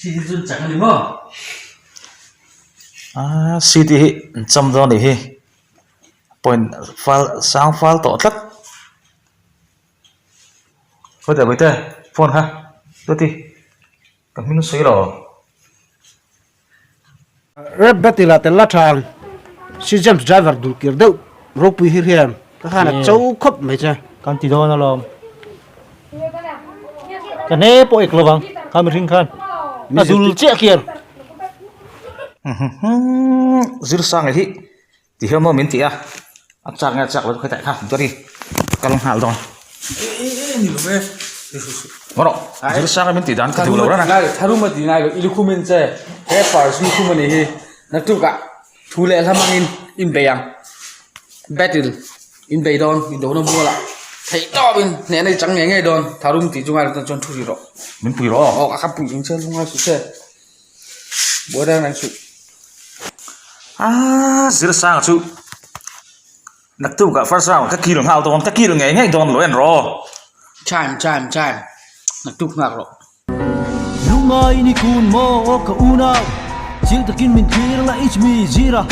City Zone chẳng đi mò. City chăm đó này point file sang file tổ tất có thể với thế phone ha tôi thì cảm thấy nó sấy rồi red betty là tên là thằng si James driver đủ kiểu đâu rope hi hiền cái hàng là châu khóc mấy chứ con tí thôi nó lom cái này bộ ek lovang con mình hình khăn là dul che kia dư sang này thì hôm mà miễn thị chắc nghe chắc là cái tại khác tôi đi cái lòng hào rồi mà đó dư sang miễn thị đàn cái điều đó Này tharu mà tí này có ilukumen che. Cái far smi kumen này hi. Nắc tu cả. Thu lệ làm ăn in bayang. Battle in bay don in đó nó mua lại. Thấy to bên nè này trắng nghe nghe don. Tharu tí chúng ai chọn thu gì rồi. miễn thị rồi Các phụ chính chân chúng ai sụt xe. Bữa đang này sụt. dư sang chú nắc tu cả phát sao cái kia đường hào tôi cái kia đường nghe don lối ăn rồi Chime. Nắc tu ngạc rồi. lungai ni kun mo ka una chiếc takin min thir la ich mi zira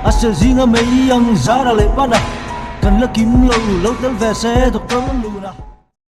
asal zinga mei yang zara le bana kan la kim lo lo tel ve se to kan luna